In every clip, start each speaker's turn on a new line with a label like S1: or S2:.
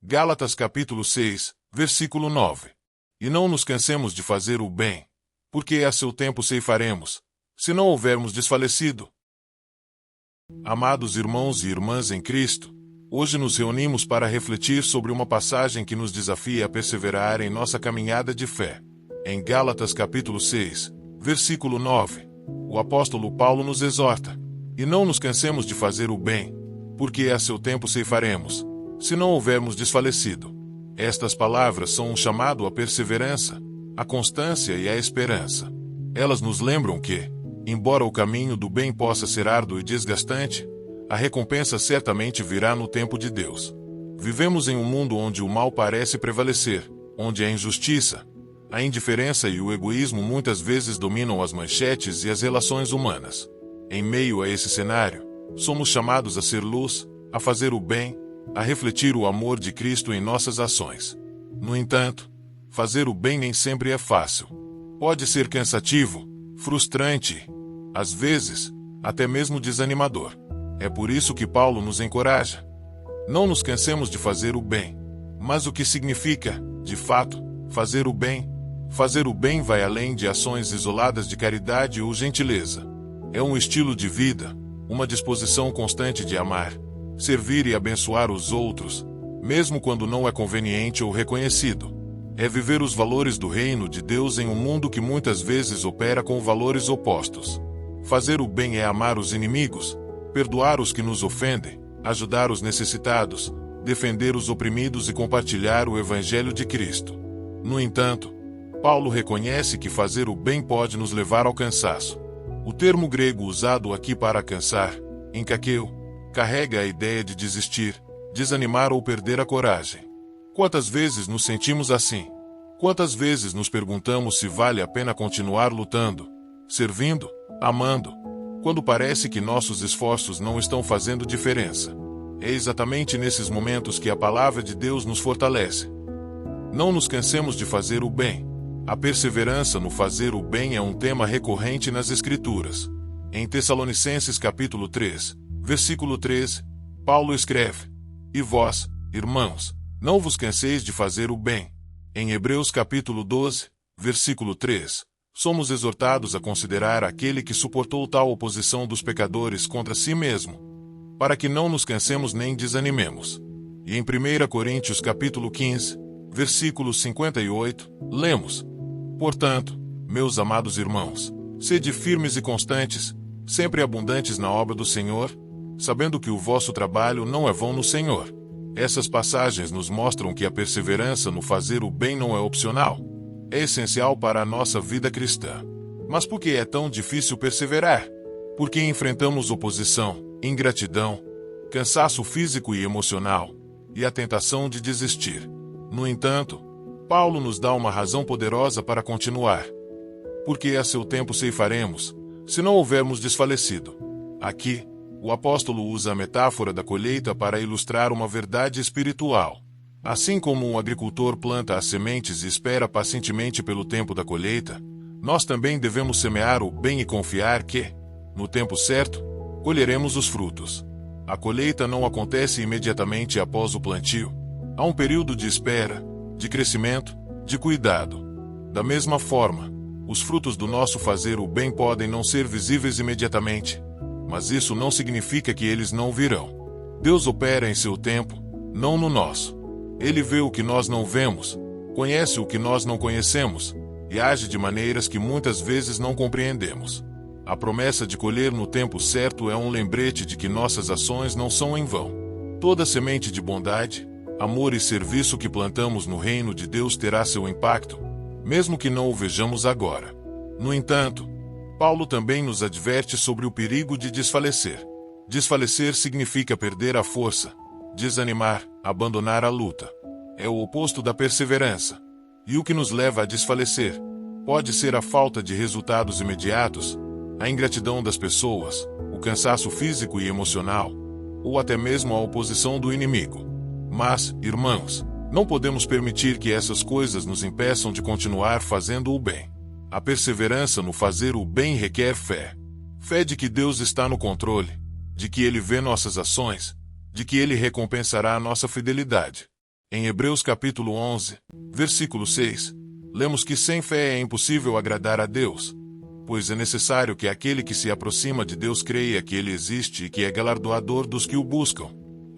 S1: Gálatas capítulo 6, versículo 9. E não nos cansemos de fazer o bem, porque a seu tempo ceifaremos, se não houvermos desfalecido. Amados irmãos e irmãs em Cristo, hoje nos reunimos para refletir sobre uma passagem que nos desafia a perseverar em nossa caminhada de fé. Em Gálatas capítulo 6, versículo 9, o apóstolo Paulo nos exorta: e não nos cansemos de fazer o bem, porque a seu tempo ceifaremos, se não houvermos desfalecido. Estas palavras são um chamado à perseverança, à constância e à esperança. Elas nos lembram que, embora o caminho do bem possa ser árduo e desgastante, a recompensa certamente virá no tempo de Deus. Vivemos em um mundo onde o mal parece prevalecer, onde a injustiça, a indiferença e o egoísmo muitas vezes dominam as manchetes e as relações humanas. Em meio a esse cenário, somos chamados a ser luz, a fazer o bem, a refletir o amor de Cristo em nossas ações. No entanto, fazer o bem nem sempre é fácil. Pode ser cansativo, frustrante, às vezes, até mesmo desanimador. É por isso que Paulo nos encoraja. Não nos cansemos de fazer o bem. Mas o que significa, de fato, fazer o bem? Fazer o bem vai além de ações isoladas de caridade ou gentileza. É um estilo de vida, uma disposição constante de amar, servir e abençoar os outros, mesmo quando não é conveniente ou reconhecido. É viver os valores do reino de Deus em um mundo que muitas vezes opera com valores opostos. Fazer o bem é amar os inimigos, perdoar os que nos ofendem, ajudar os necessitados, defender os oprimidos e compartilhar o Evangelho de Cristo. No entanto, Paulo reconhece que fazer o bem pode nos levar ao cansaço. O termo grego usado aqui para cansar, enkakeo, carrega a ideia de desistir, desanimar ou perder a coragem. Quantas vezes nos sentimos assim? Quantas vezes nos perguntamos se vale a pena continuar lutando, servindo, amando, quando parece que nossos esforços não estão fazendo diferença? É exatamente nesses momentos que a palavra de Deus nos fortalece. Não nos cansemos de fazer o bem. A perseverança no fazer o bem é um tema recorrente nas Escrituras. Em Tessalonicenses capítulo 3, versículo 13, Paulo escreve: e vós, irmãos, não vos canseis de fazer o bem. Em Hebreus capítulo 12, versículo 3, somos exortados a considerar aquele que suportou tal oposição dos pecadores contra si mesmo, para que não nos cansemos nem desanimemos. E em 1 Coríntios capítulo 15, versículo 58, lemos: portanto, meus amados irmãos, sede firmes e constantes, sempre abundantes na obra do Senhor, sabendo que o vosso trabalho não é vão no Senhor. Essas passagens nos mostram que a perseverança no fazer o bem não é opcional. É essencial para a nossa vida cristã. Mas por que é tão difícil perseverar? Porque enfrentamos oposição, ingratidão, cansaço físico e emocional, e a tentação de desistir. No entanto, Paulo nos dá uma razão poderosa para continuar. Porque a seu tempo ceifaremos, se não houvermos desfalecido. Aqui, o apóstolo usa a metáfora da colheita para ilustrar uma verdade espiritual. Assim como um agricultor planta as sementes e espera pacientemente pelo tempo da colheita, nós também devemos semear o bem e confiar que, no tempo certo, colheremos os frutos. A colheita não acontece imediatamente após o plantio. Há um período de espera, de crescimento, de cuidado. Da mesma forma, os frutos do nosso fazer o bem podem não ser visíveis imediatamente, mas isso não significa que eles não virão. Deus opera em seu tempo, não no nosso. Ele vê o que nós não vemos, conhece o que nós não conhecemos, e age de maneiras que muitas vezes não compreendemos. A promessa de colher no tempo certo é um lembrete de que nossas ações não são em vão. Toda semente de bondade, amor e serviço que plantamos no reino de Deus terá seu impacto, mesmo que não o vejamos agora. No entanto, Paulo também nos adverte sobre o perigo de desfalecer. Desfalecer significa perder a força, desanimar, abandonar a luta. É o oposto da perseverança. E o que nos leva a desfalecer? Pode ser a falta de resultados imediatos, a ingratidão das pessoas, o cansaço físico e emocional, ou até mesmo a oposição do inimigo. Mas, irmãos, não podemos permitir que essas coisas nos impeçam de continuar fazendo o bem. A perseverança no fazer o bem requer fé. Fé de que Deus está no controle, de que Ele vê nossas ações, de que Ele recompensará a nossa fidelidade. Em Hebreus capítulo 11, versículo 6, lemos que sem fé é impossível agradar a Deus, pois é necessário que aquele que se aproxima de Deus creia que Ele existe e que é galardoador dos que o buscam.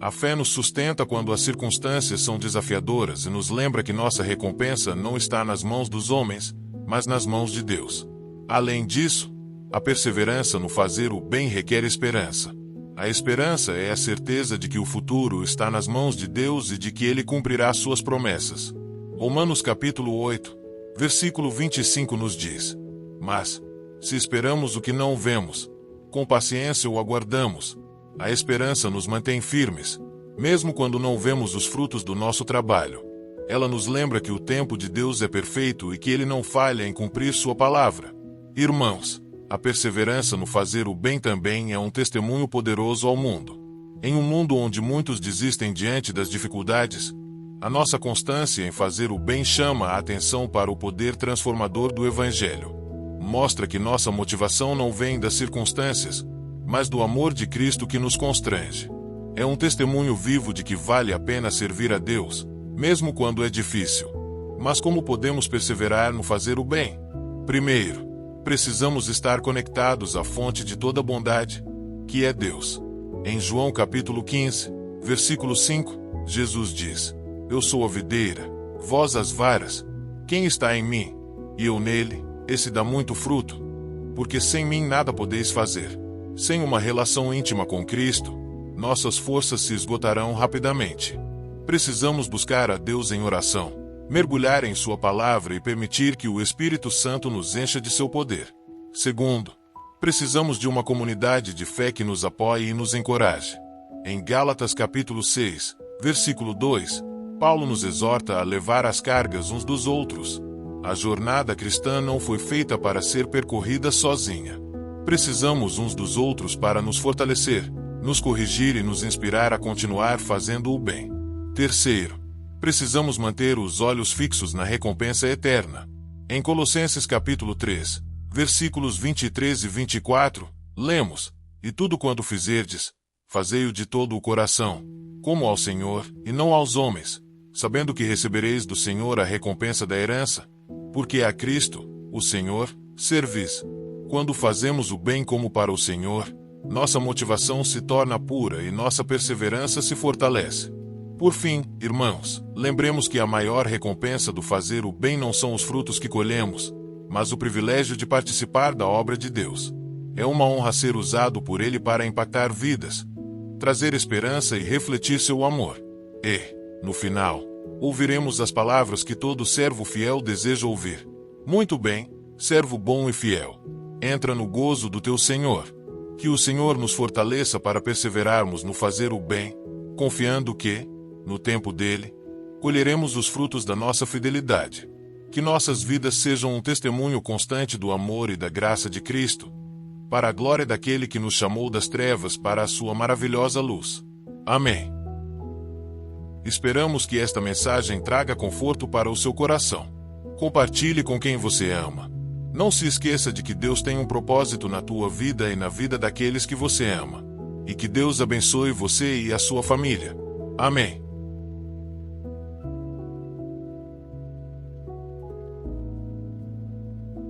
S1: A fé nos sustenta quando as circunstâncias são desafiadoras e nos lembra que nossa recompensa não está nas mãos dos homens, mas nas mãos de Deus. Além disso, a perseverança no fazer o bem requer esperança. A esperança é a certeza de que o futuro está nas mãos de Deus e de que Ele cumprirá suas promessas. Romanos capítulo 8, versículo 25 nos diz: Mas, se esperamos o que não vemos, com paciência o aguardamos. A esperança nos mantém firmes, mesmo quando não vemos os frutos do nosso trabalho. Ela nos lembra que o tempo de Deus é perfeito e que Ele não falha em cumprir sua palavra. Irmãos, a perseverança no fazer o bem também é um testemunho poderoso ao mundo. Em um mundo onde muitos desistem diante das dificuldades, a nossa constância em fazer o bem chama a atenção para o poder transformador do Evangelho. Mostra que nossa motivação não vem das circunstâncias, mas do amor de Cristo que nos constrange. É um testemunho vivo de que vale a pena servir a Deus, mesmo quando é difícil. Mas como podemos perseverar no fazer o bem? Primeiro, precisamos estar conectados à fonte de toda bondade, que é Deus. Em João capítulo 15, versículo 5, Jesus diz: Eu sou a videira, vós as varas. Quem está em mim, e eu nele, esse dá muito fruto, porque sem mim nada podeis fazer. Sem uma relação íntima com Cristo, nossas forças se esgotarão rapidamente. Precisamos buscar a Deus em oração, mergulhar em Sua palavra e permitir que o Espírito Santo nos encha de seu poder. Segundo, precisamos de uma comunidade de fé que nos apoie e nos encoraje. Em Gálatas capítulo 6, versículo 2, Paulo nos exorta a levar as cargas uns dos outros. A jornada cristã não foi feita para ser percorrida sozinha. Precisamos uns dos outros para nos fortalecer, nos corrigir e nos inspirar a continuar fazendo o bem. Terceiro, precisamos manter os olhos fixos na recompensa eterna. Em Colossenses capítulo 3, versículos 23 e 24, lemos: E tudo quanto fizerdes, fazei-o de todo o coração, como ao Senhor, e não aos homens, sabendo que recebereis do Senhor a recompensa da herança, porque a Cristo, o Senhor, servis. Quando fazemos o bem como para o Senhor, nossa motivação se torna pura e nossa perseverança se fortalece. Por fim, irmãos, lembremos que a maior recompensa do fazer o bem não são os frutos que colhemos, mas o privilégio de participar da obra de Deus. É uma honra ser usado por Ele para impactar vidas, trazer esperança e refletir seu amor. E, no final, ouviremos as palavras que todo servo fiel deseja ouvir: Muito bem, servo bom e fiel. Entra no gozo do teu Senhor. Que o Senhor nos fortaleça para perseverarmos no fazer o bem, confiando que, no tempo dele, colheremos os frutos da nossa fidelidade. Que nossas vidas sejam um testemunho constante do amor e da graça de Cristo, para a glória daquele que nos chamou das trevas para a sua maravilhosa luz. Amém. Esperamos que esta mensagem traga conforto para o seu coração. Compartilhe com quem você ama. Não se esqueça de que Deus tem um propósito na tua vida e na vida daqueles que você ama. E que Deus abençoe você e a sua família. Amém.